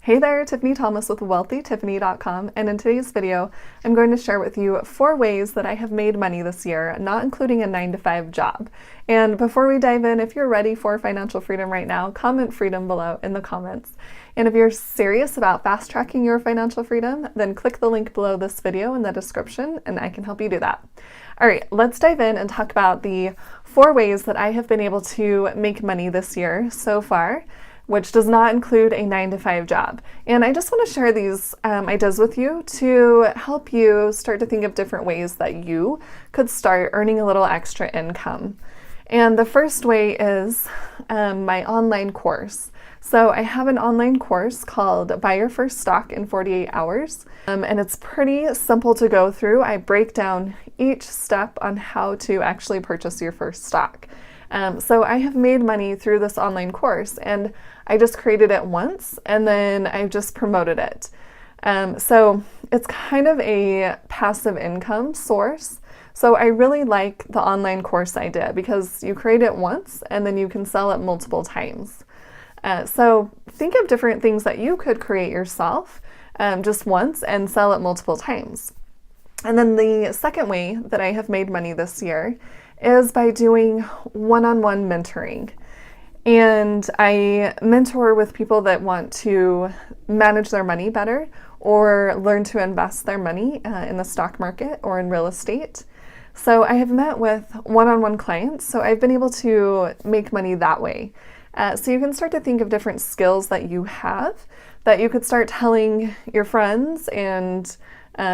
Hey there, Tiffany Thomas with WealthyTiffany.com, and in today's video, I'm going to share with you 4 ways that I have made money this year, not including a 9-to-5 job. And before we dive in, if you're ready for financial freedom right now, comment freedom below in the comments. And if you're serious about fast-tracking your financial freedom, then click the link below this video in the description, and I can help you do that. All right, let's dive in and talk about the 4 ways that I have been able to make money this year so far, which does not include a 9-to-5 job. And I just want to share these ideas with you to help you start to think of different ways that you could start earning a little extra income. And the first way is my online course. So I have an online course called Buy Your First Stock in 48 Hours, and it's pretty simple to go through. I break down each step on how to actually purchase your first stock. So I have made money through this online course, and I just created it once and then I've just promoted it. So it's kind of a passive income source. So I really like the online course I did because you create it once and then you can sell it multiple times. So think of different things that you could create yourself just once and sell it multiple times. And then the second way that I have made money this year is by doing one-on-one mentoring. And I mentor with people that want to manage their money better or learn to invest their money in the stock market or in real estate. So I have met with one-on-one clients, so I've been able to make money that way. So you can start to think of different skills that you have that you could start telling your friends and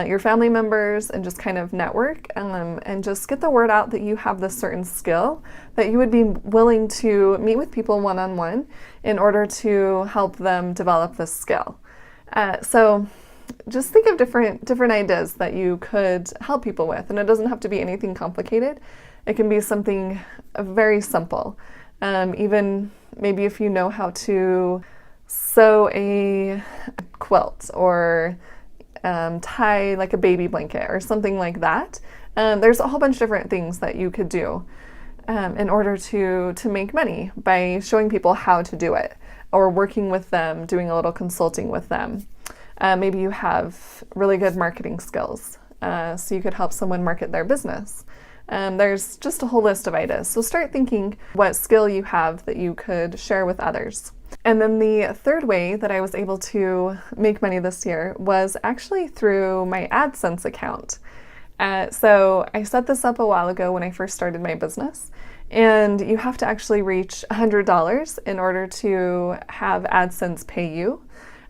your family members and just kind of network and just get the word out that you have this certain skill, that you would be willing to meet with people one-on-one in order to help them develop this skill. So just think of different ideas that you could help people with, and it doesn't have to be anything complicated. It can be something very simple. Even maybe if you know how to sew a quilt or tie like a baby blanket or something like that. There's a whole bunch of different things that you could do in order to make money by showing people how to do it or working with them, doing a little consulting with them. Maybe you have really good marketing skills, so you could help someone market their business. There's just a whole list of ideas. So start thinking what skill you have that you could share with others. And then the third way that I was able to make money this year was actually through my Adsense account. So I set this up a while ago when I first started my business, and you have to actually reach $100 in order to have Adsense pay you.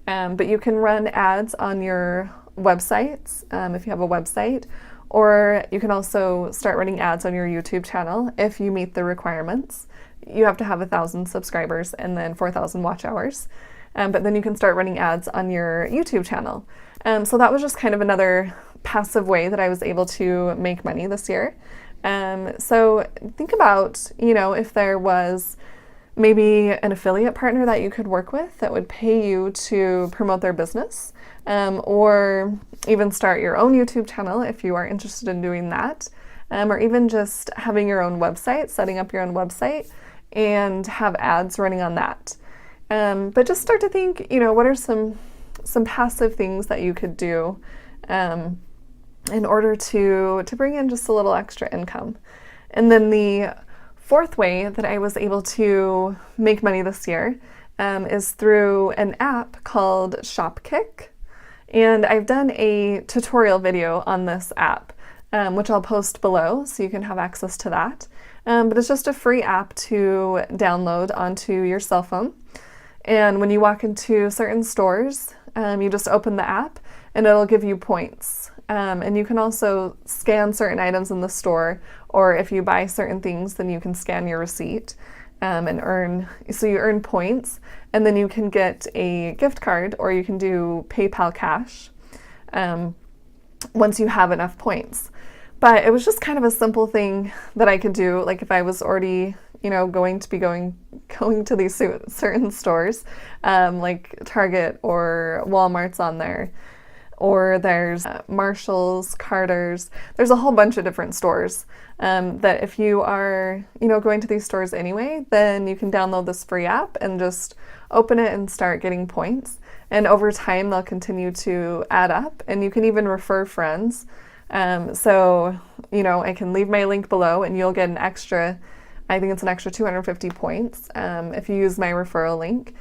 But you can run ads on your websites if you have a website, or you can also start running ads on your YouTube channel if you meet the requirements. You have to have 1,000 subscribers and then 4,000 watch hours. But then you can start running ads on your YouTube channel. So that was just kind of another passive way that I was able to make money this year. So think about, if there was maybe an affiliate partner that you could work with that would pay you to promote their business, or even start your own YouTube channel if you are interested in doing that, or even just having your own website, setting up your own website and have ads running on that. But just start to think, what are some passive things that you could do in order to bring in just a little extra income. And then the fourth way that I was able to make money this year is through an app called Shopkick. And I've done a tutorial video on this app, which I'll post below so you can have access to that. But it's just a free app to download onto your cell phone. And when you walk into certain stores, you just open the app and it'll give you points. And you can also scan certain items in the store, or if you buy certain things, then you can scan your receipt and you earn points, and then you can get a gift card, or you can do PayPal cash once you have enough points. But it was just kind of a simple thing that I could do, like if I was already, going to these certain stores, like Target or Walmart's on there, or there's Marshall's, Carter's. There's a whole bunch of different stores that if you are, going to these stores anyway, then you can download this free app and just open it and start getting points. and over time they'll continue to add up, and you can even refer friends. So, I can leave my link below and you'll get an extra, I think it's an extra 250 points if you use my referral link.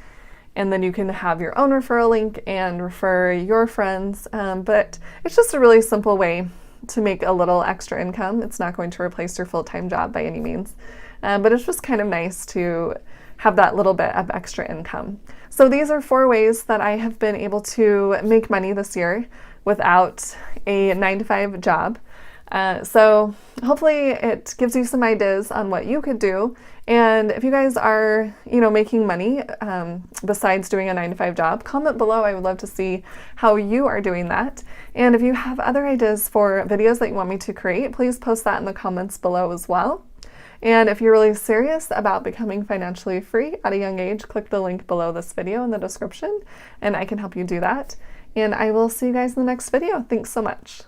And then you can have your own referral link and refer your friends. But it's just a really simple way to make a little extra income. It's not going to replace your full-time job by any means. But it's just kind of nice to have that little bit of extra income. So these are 4 ways that I have been able to make money this year without a 9-to-5 job. So hopefully it gives you some ideas on what you could do. And if you guys are, making money besides doing a 9-to-5 job, comment below. I would love to see how you are doing that. And if you have other ideas for videos that you want me to create, please post that in the comments below as well. And if you're really serious about becoming financially free at a young age, click the link below this video in the description and I can help you do that. And I will see you guys in the next video. Thanks so much.